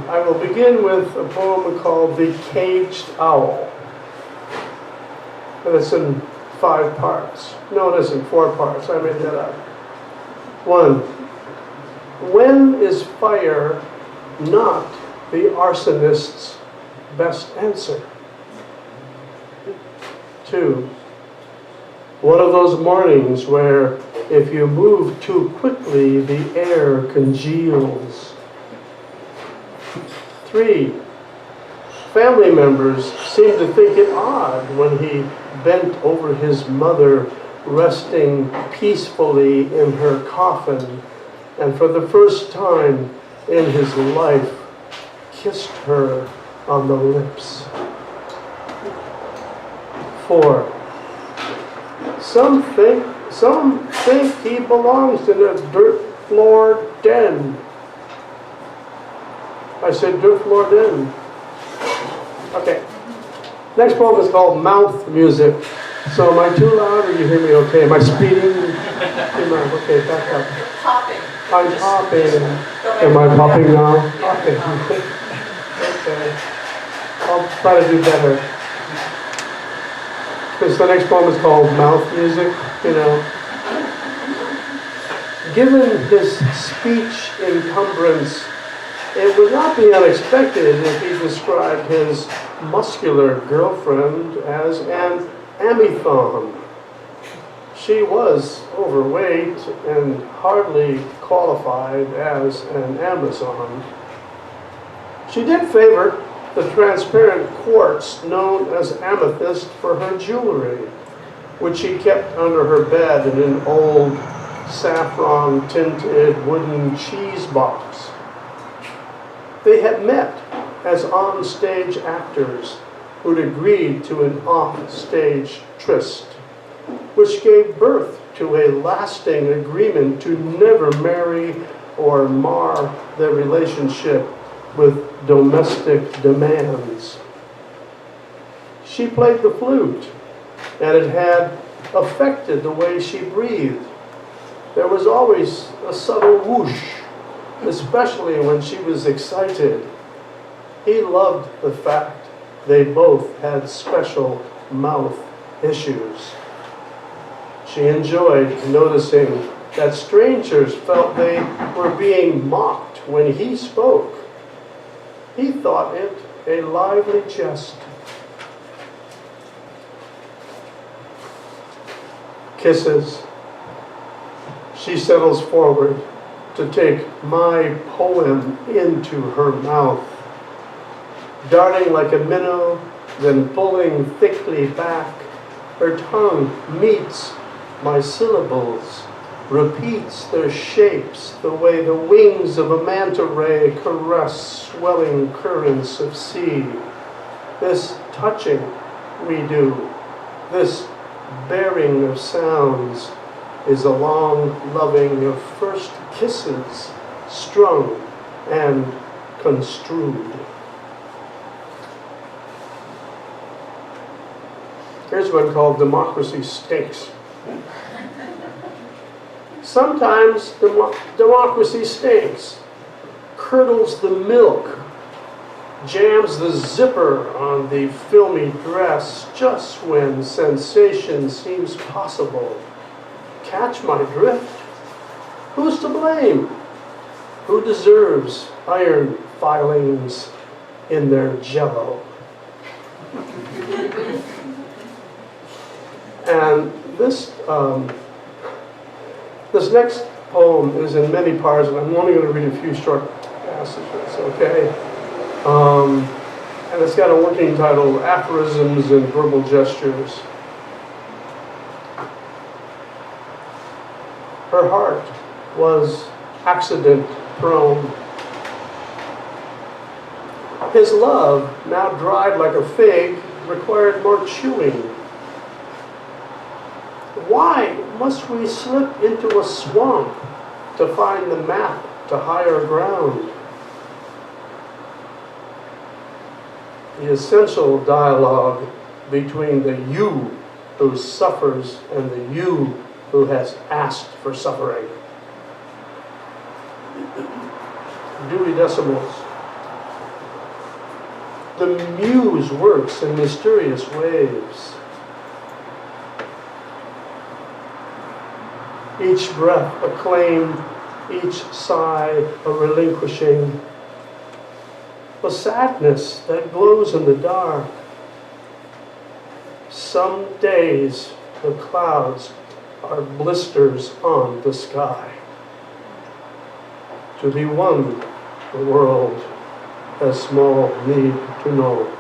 I will begin with a poem called The Caged Owl. And it's in 5 parts. No, it isn't 4 parts. I made that up. 1. When is fire not the arsonist's best answer? 2. One of those mornings where if you move too quickly, the air congeals. 3. Family members seem to think it odd when he bent over his mother, resting peacefully in her coffin, and for the first time in his life, kissed her on the lips. 4. Some think he belongs in a dirt floor den. I said dirt floor den. Okay. Next poem is called Mouth Music. So am I too loud or you hear me okay? Am I speeding? Okay, back up. Popping. I'm popping. Am I popping now? Okay. Okay. I'll try to do better. Because the next poem is called Mouth Music, Given his speech encumbrance, it would not be unexpected if he described his muscular girlfriend as an Amazon. She was overweight and hardly qualified as an Amazon. She did favor the transparent quartz known as amethyst for her jewelry, which she kept under her bed in an old saffron-tinted wooden cheese box. They had met as on-stage actors who'd agreed to an off-stage tryst, which gave birth to a lasting agreement to never marry or mar their relationship with domestic demands. She played the flute, and it had affected the way she breathed. There was always a subtle whoosh, especially when she was excited. He loved the fact they both had special mouth issues. She enjoyed noticing that strangers felt they were being mocked when he spoke. He thought it a lively jest. Kisses. She settles forward to take my poem into her mouth, darting like a minnow, then pulling thickly back. Her tongue meets my syllables, repeats their shapes the way the wings of a manta ray caress swelling currents of sea. This touching we do, this bearing of sounds, is a long loving of first kisses, strung and construed. Here's one called Democracy Stinks. Sometimes democracy stinks, curdles the milk, jams the zipper on the filmy dress just when sensation seems possible. Catch my drift? Who's to blame? Who deserves iron filings in their jello? And this next poem is in many parts, and I'm only going to read a few short passages, okay? And it's got a working title, Aphorisms and Verbal Gestures. Her heart was accident-prone. His love, now dried like a fig, required more chewing. Why must we slip into a swamp to find the map to higher ground? The essential dialogue between the you who suffers and the you who has asked for suffering. Dewey Decimals. The muse works in mysterious ways. Each breath a claim, each sigh a relinquishing. A sadness that glows in the dark. Some days the clouds are blisters on the sky. To be one, the world has small need to know.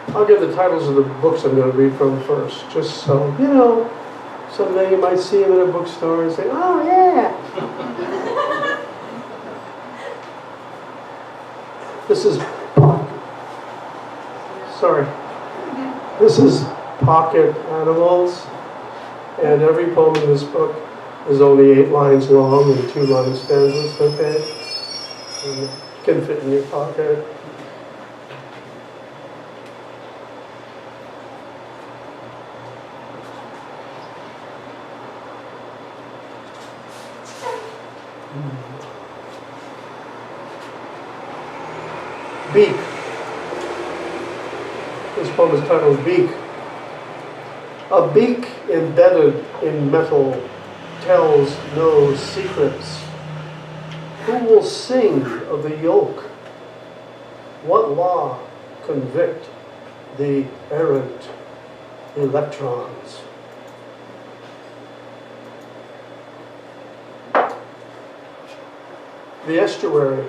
I'll give the titles of the books I'm going to read from first, just so, you know, someday you might see them in a bookstore and say, oh yeah. This is Pocket Animals, and every poem in this book is only 8 lines long and 2-line stanzas, okay? And it can fit in your pocket. Beak. This poem is titled Beak. A beak embedded in metal tells no secrets. Who will sing of the yoke? What law convict the errant electrons? The estuary.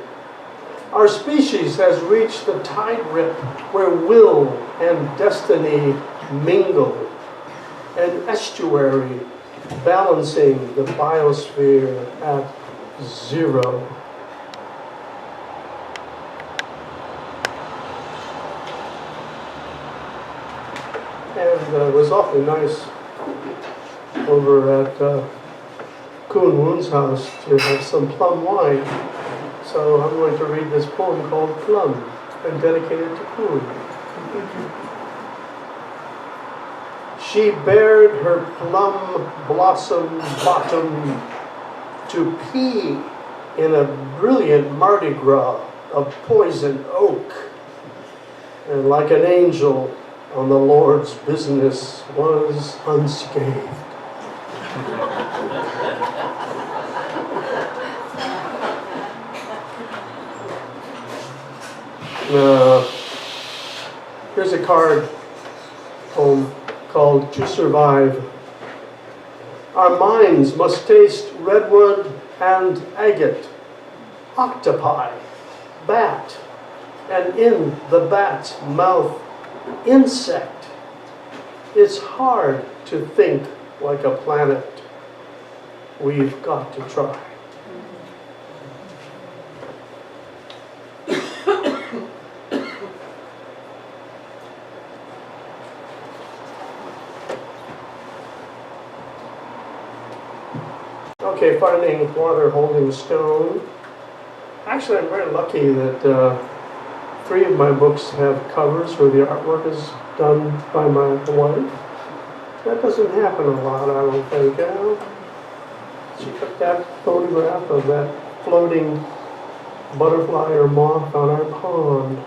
Our species has reached the tide rip where will and destiny mingle. An estuary balancing the biosphere at 0. And it was awfully nice over at Kuhn Woon's house to have some plum wine. So I'm going to read this poem called Plum and dedicate it to Kuhn. She bared her plum blossom bottom to pee in a brilliant Mardi Gras of poison oak, and like an angel on the Lord's business was unscathed. Here's a card poem called To Survive. Our minds must taste redwood and agate, octopi, bat, and in the bat's mouth, insect. It's hard to think like a planet. We've got to try. Okay, finding water holding stone. Actually, I'm very lucky that 3 of my books have covers where the artwork is done by my wife. That doesn't happen a lot, I don't think. She took that photograph of that floating butterfly or moth on our pond.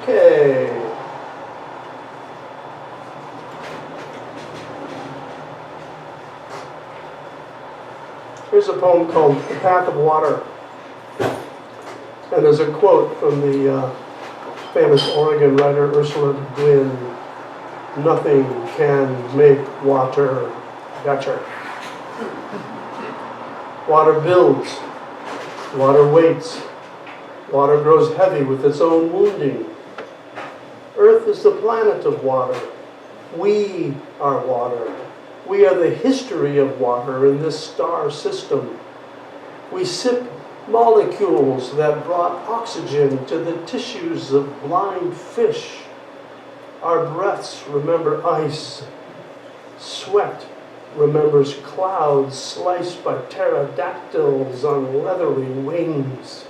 Okay. Here's a poem called The Path of Water. And there's a quote from the famous Oregon writer Ursula Le Guin. Nothing can make water better. Water builds. Water waits. Water grows heavy with its own wounding. Earth is the planet of water. We are water. We are the history of water in this star system. We sip molecules that brought oxygen to the tissues of blind fish. Our breaths remember ice, sweat, remembers clouds sliced by pterodactyls on leathery wings.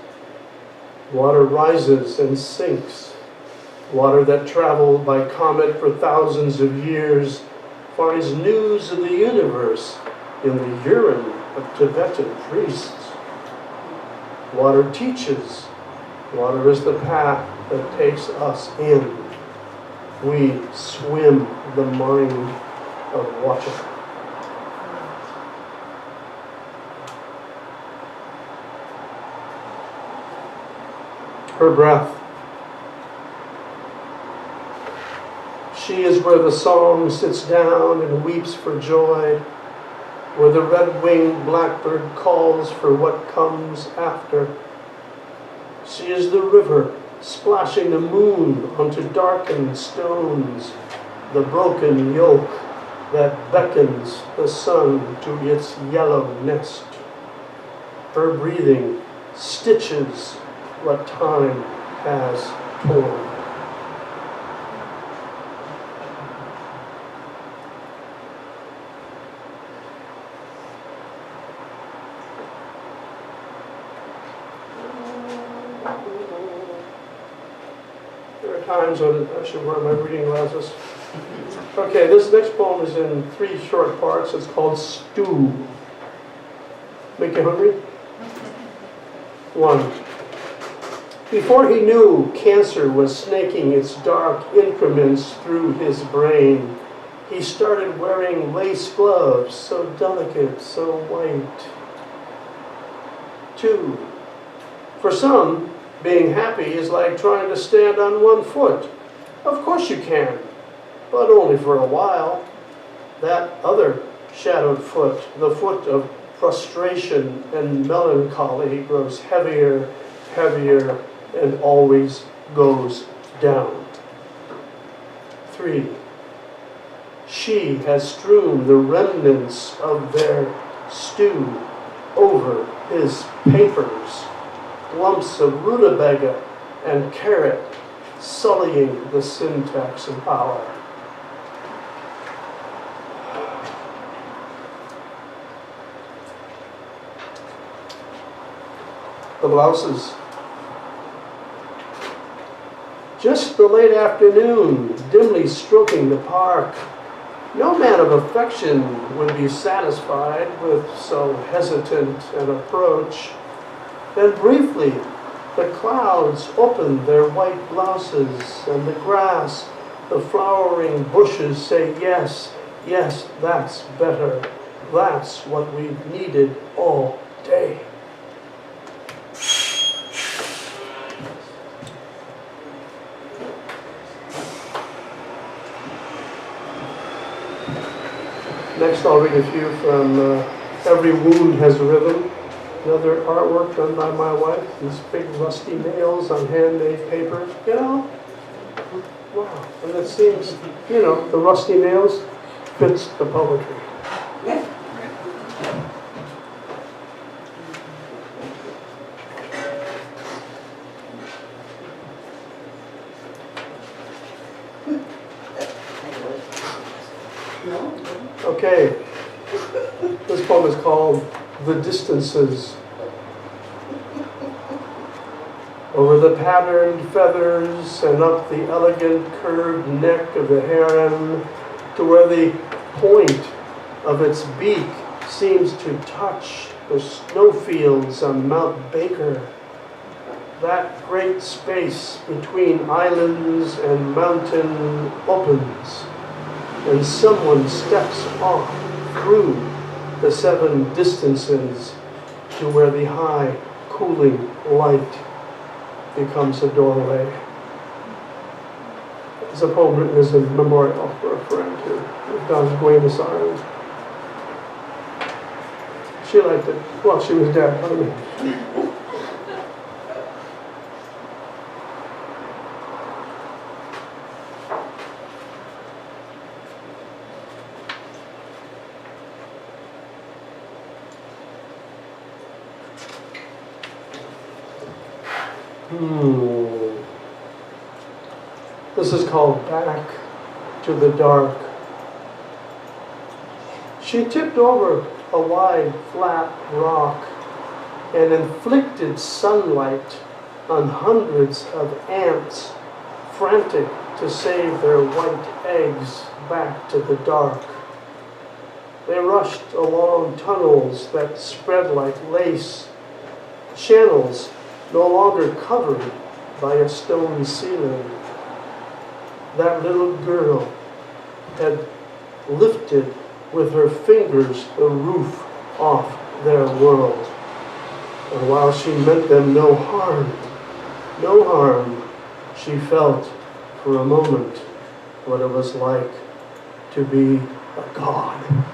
Water rises and sinks. Water that traveled by comet for thousands of years finds news of the universe in the urine of Tibetan priests. Water teaches. Water is the path that takes us in. We swim the mind of water. Her breath. She is where the song sits down and weeps for joy, where the red-winged blackbird calls for what comes after. She is the river splashing the moon onto darkened stones, the broken yoke that beckons the sun to its yellow nest. Her breathing stitches what time has torn. There are times when I should wear my reading glasses. Okay, this next poem is in 3 short parts. It's called Stew. Make you hungry? 1. Before he knew cancer was snaking its dark increments through his brain, he started wearing lace gloves, so delicate, so white. 2. For some, being happy is like trying to stand on one foot. Of course you can, but only for a while. That other shadowed foot, the foot of frustration and melancholy, grows heavier, heavier, and always goes down. 3. She has strewn the remnants of their stew over his papers, lumps of rutabaga and carrot sullying the syntax of power. The blouses. Just the late afternoon, dimly stroking the park. No man of affection would be satisfied with so hesitant an approach. Then briefly, the clouds open their white blouses, and the grass, the flowering bushes say, yes, yes, that's better. That's what we've needed all day. Next, I'll read a few from Every Wound Has a Rhythm, another artwork done by my wife. These big rusty nails on handmade paper, you know? Wow, and it seems, you know, the rusty nails fits the poetry. Okay, this poem is called The Distances. Over the patterned feathers and up the elegant curved neck of the heron to where the point of its beak seems to touch the snowfields on Mount Baker. That great space between islands and mountain opens, and someone steps off through the 7 distances to where the high, cooling light becomes a doorway. It's a poem written as a memorial for a friend who lived on Buenos Aires. She liked it. Well, she was dead. I mean. This is called Back to the Dark. She tipped over a wide, flat rock and inflicted sunlight on hundreds of ants, frantic to save their white eggs back to the dark. They rushed along tunnels that spread like lace, channels no longer covered by a stone ceiling. That little girl had lifted with her fingers the roof off their world. And while she meant them no harm, she felt for a moment what it was like to be a god.